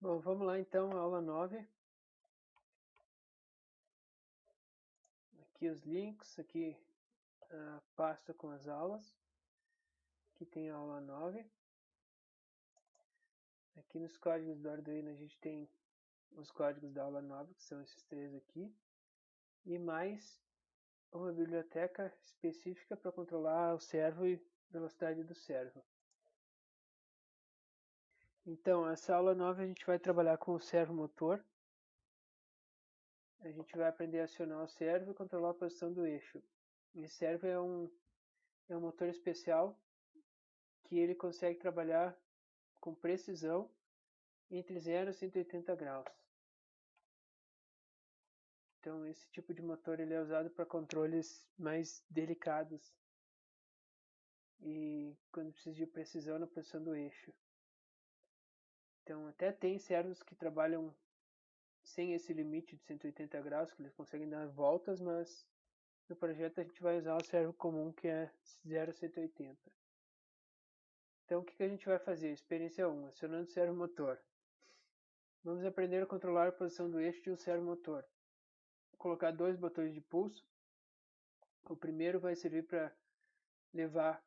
Bom, vamos lá então, aula 9. Aqui os links, aqui a pasta com as aulas. Aqui tem a aula 9. Aqui nos códigos do Arduino a gente tem os códigos da aula 9, que são esses três aqui. E mais uma biblioteca específica para controlar o servo e velocidade do servo. Então, essa aula 9 a gente vai trabalhar com o servo motor. A gente vai aprender a acionar o servo e controlar a posição do eixo. Esse servo é um motor especial que ele consegue trabalhar com precisão entre 0 e 180 graus. Então esse tipo de motor ele é usado para controles mais delicados e quando precisa de precisão na posição do eixo. Então até tem servos que trabalham sem esse limite de 180 graus, que eles conseguem dar voltas, mas no projeto a gente vai usar o servo comum que é 0 a 180. Então o que a gente vai fazer? Experiência 1, acionando o servo motor. Vamos aprender a controlar a posição do eixo de um servo motor. Vou colocar dois botões de pulso. O primeiro vai servir para levar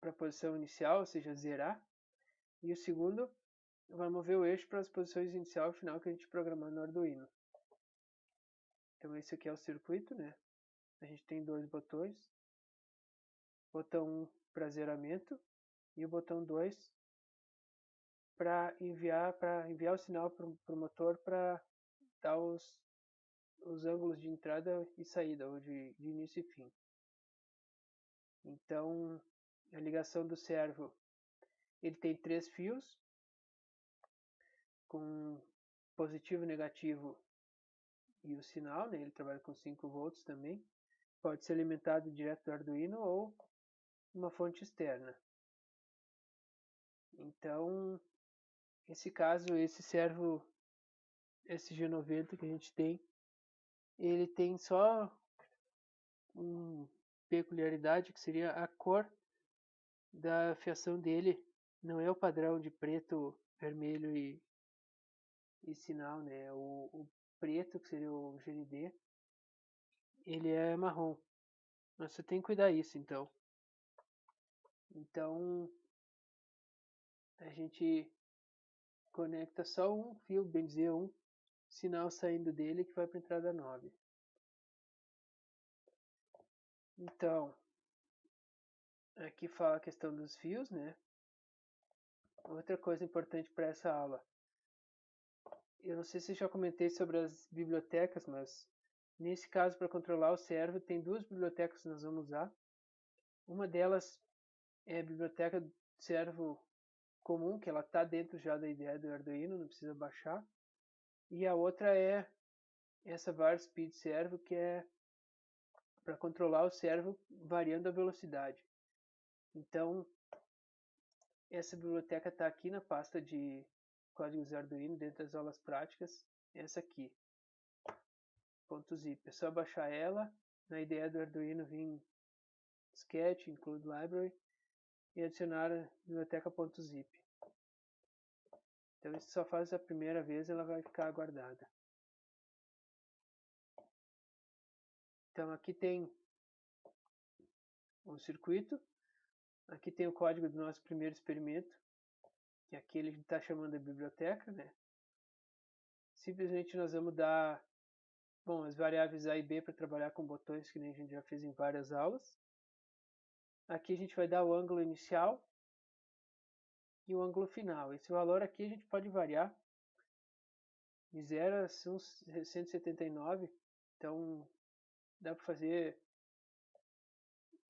para a posição inicial, ou seja, zerar. E o segundo vai mover o eixo para as posições inicial e final que a gente programou no Arduino. Então esse aqui é o circuito, né? A gente tem dois botões. Botão 1 para zeramento e o botão 2 para enviar o sinal para o motor para dar os ângulos de entrada e saída, ou de início e fim. Então, a ligação do servo, ele tem 3 fios, com positivo, negativo e o sinal, né? Ele trabalha com 5 volts também. Pode ser alimentado direto do Arduino ou uma fonte externa. Então, nesse caso, esse servo SG90 que a gente tem, ele tem só uma peculiaridade que seria a cor da fiação dele. Não é o padrão de preto, vermelho e sinal, né? O preto, que seria o GND, ele é marrom. Mas você tem que cuidar disso, então. Então, a gente conecta só um fio, bem dizer, um sinal saindo dele que vai para a entrada 9. Então, aqui fala a questão dos fios, né? Outra coisa importante para essa aula. Eu não sei se eu já comentei sobre as bibliotecas, mas nesse caso, para controlar o servo, tem duas bibliotecas que nós vamos usar. Uma delas é a biblioteca do servo comum, que ela está dentro já da ideia do Arduino, não precisa baixar. E a outra é essa var speed servo, que é para controlar o servo variando a velocidade. Então, essa biblioteca está aqui na pasta de códigos Arduino, dentro das aulas práticas, essa aqui, .zip. É só baixar ela, na ideia do Arduino vir sketch, include library, e adicionar a biblioteca .zip. Então, isso só faz a primeira vez, ela vai ficar guardada. Então, aqui tem um circuito. Aqui tem o código do nosso primeiro experimento, que aqui ele está chamando de biblioteca, né? Simplesmente nós vamos dar, as variáveis A e B para trabalhar com botões, que nem a gente já fez em várias aulas. Aqui a gente vai dar o ângulo inicial e o ângulo final. Esse valor aqui a gente pode variar de 0 a 179, então dá para fazer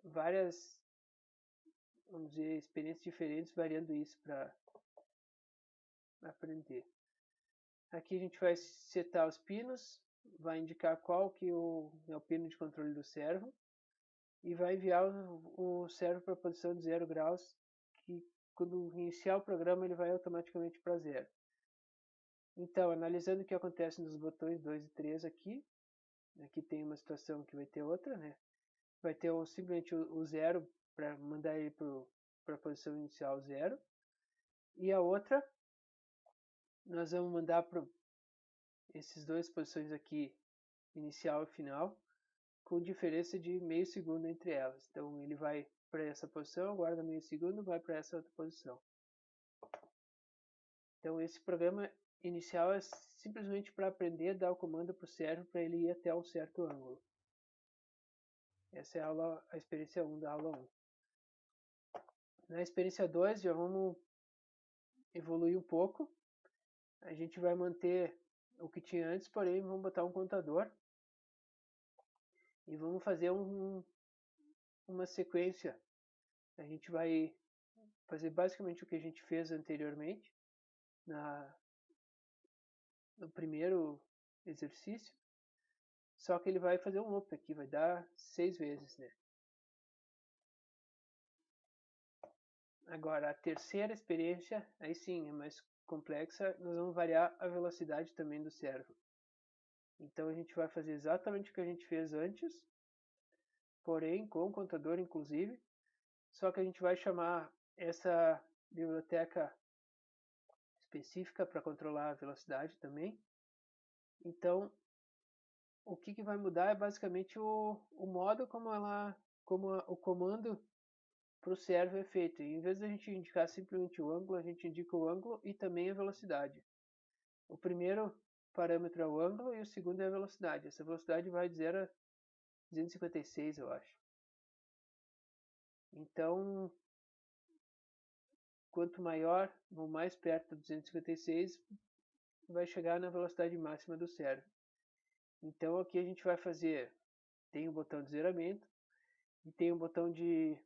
várias, vamos dizer, experiências diferentes variando isso para aprender. Aqui a gente vai setar os pinos, vai indicar qual que é o pino de controle do servo e vai enviar o servo para a posição de 0 graus, que quando iniciar o programa ele vai automaticamente para 0. Então, analisando o que acontece nos botões 2 e 3 aqui tem uma situação que vai ter outra, né? Vai ter simplesmente o 0 para mandar ele para a posição inicial 0, e a outra nós vamos mandar para esses duas posições aqui, inicial e final, com diferença de meio segundo entre elas. Então ele vai para essa posição, aguarda meio segundo, vai para essa outra posição. Então esse programa inicial é simplesmente para aprender a dar o comando para o servo para ele ir até um certo ângulo. Essa é a experiência 1 da aula 1. Na experiência 2 já vamos evoluir um pouco. A gente vai manter o que tinha antes, porém vamos botar um contador e vamos fazer uma sequência. A gente vai fazer basicamente o que a gente fez anteriormente no primeiro exercício, só que ele vai fazer um loop aqui, vai dar 6 vezes, né? Agora, a terceira experiência, aí sim, é mais complexa, nós vamos variar a velocidade também do servo. Então a gente vai fazer exatamente o que a gente fez antes, porém com o contador inclusive, só que a gente vai chamar essa biblioteca específica para controlar a velocidade também. Então, o que vai mudar é basicamente o modo como o comando para o servo é feito. E em vez de a gente indicar simplesmente o ângulo, a gente indica o ângulo e também a velocidade. O primeiro parâmetro é o ângulo e o segundo é a velocidade. Essa velocidade vai de 0 a 256, eu acho. Então, quanto maior ou mais perto de 256, vai chegar na velocidade máxima do servo. Então aqui a gente vai fazer, tem o botão de zeramento e tem o botão de,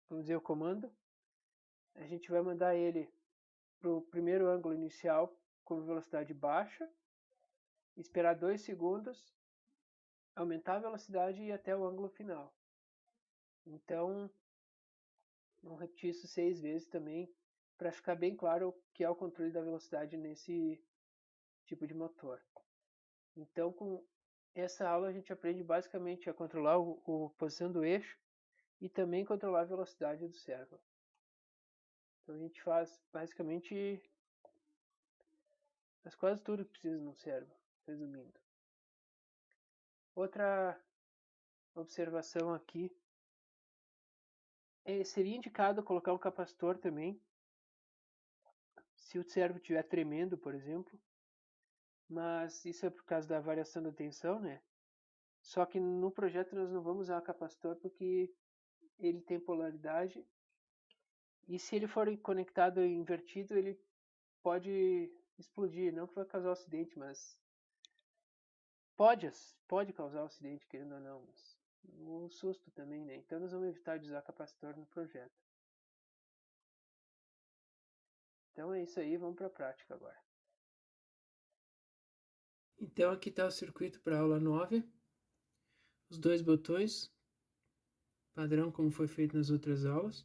vamos dizer, o comando. A gente vai mandar ele para o primeiro ângulo inicial com velocidade baixa, esperar 2 segundos, aumentar a velocidade e ir até o ângulo final. Então, vamos repetir isso 6 vezes também, para ficar bem claro o que é o controle da velocidade nesse tipo de motor. Então, com essa aula a gente aprende basicamente a controlar a posição do eixo e também controlar a velocidade do servo. Então a gente faz basicamente quase tudo que precisa no servo, resumindo. Outra observação aqui seria indicado colocar um capacitor também, se o servo estiver tremendo, por exemplo, mas isso é por causa da variação da tensão, né? Só que no projeto nós não vamos usar capacitor porque ele tem polaridade e se ele for conectado e invertido, ele pode explodir, não que vai causar acidente, mas pode causar acidente, querendo ou não, mas um susto também, né? Então nós vamos evitar de usar capacitor no projeto. Então é isso aí, vamos para a prática agora. Então aqui está o circuito para a aula 9. Os dois botões, padrão como foi feito nas outras aulas,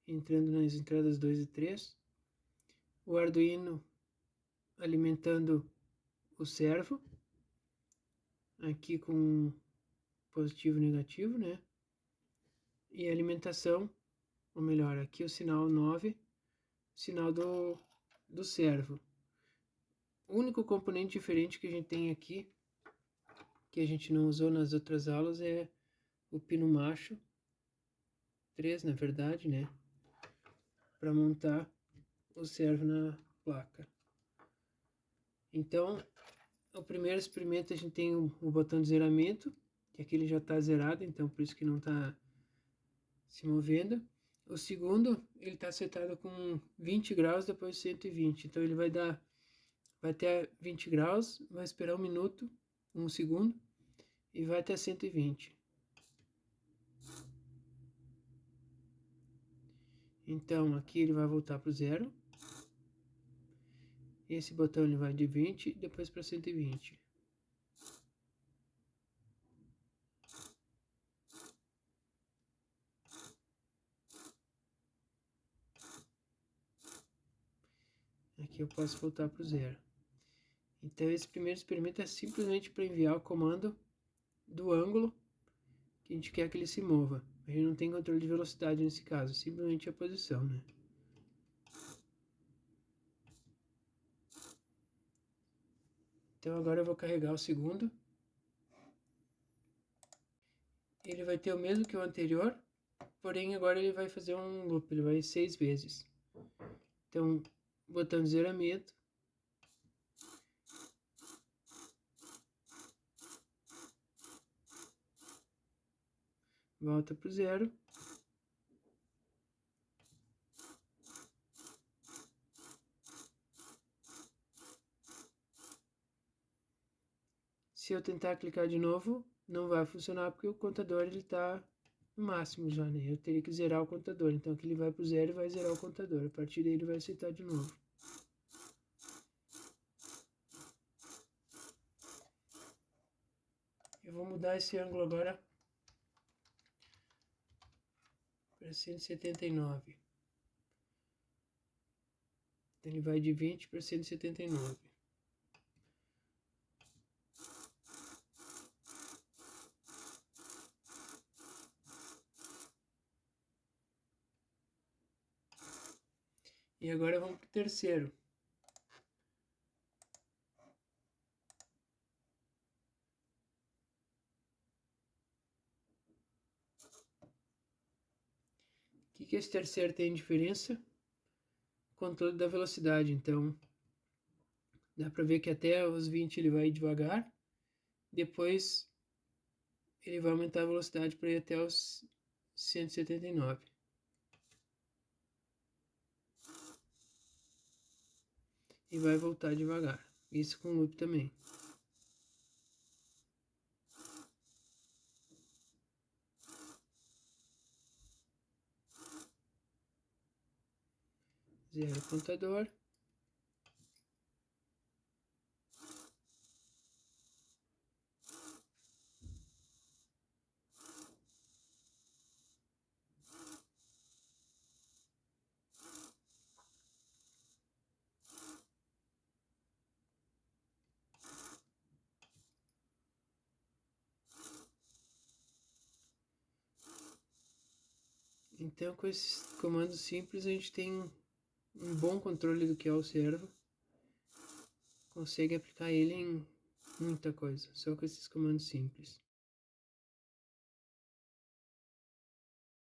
entrando nas entradas 2 e 3. O Arduino alimentando o servo, aqui com positivo e negativo, né? E a alimentação, ou melhor, aqui o sinal 9, sinal do servo. O único componente diferente que a gente tem aqui, que a gente não usou nas outras aulas, é o pino macho, 3 na verdade, né? Para montar o servo na placa. Então, o primeiro experimento a gente tem o botão de zeramento, que aqui ele já está zerado, então por isso que não está se movendo. O segundo, ele está setado com 20 graus, depois 120, então ele vai até 20 graus, vai esperar 1 minuto, 1 segundo, e vai até 120. Então, aqui ele vai voltar para o zero. Esse botão ele vai de 20, depois para 120. Aqui eu posso voltar para o zero. Então, esse primeiro experimento é simplesmente para enviar o comando do ângulo que a gente quer que ele se mova. A gente não tem controle de velocidade nesse caso, simplesmente a posição, né? Então agora eu vou carregar o segundo. Ele vai ter o mesmo que o anterior, porém agora ele vai fazer um loop, ele vai 6 vezes. Então, botão de zeramento. Volta pro zero. Se eu tentar clicar de novo, não vai funcionar porque o contador ele tá no máximo já, né? Eu teria que zerar o contador. Então aqui ele vai pro zero e vai zerar o contador. A partir daí ele vai aceitar de novo. Eu vou mudar esse ângulo agora para 179. Então ele vai de 20 para 179. E agora vamos para o terceiro. O que esse terceiro tem diferença? Controle da velocidade. Então, dá para ver que até os 20 ele vai devagar. Depois, ele vai aumentar a velocidade para ir até os 179. E vai voltar devagar. Isso com loop também. Zero contador. Então, com esses comandos simples, a gente tem um bom controle do que é o servo. Consegue aplicar ele em muita coisa, só com esses comandos simples.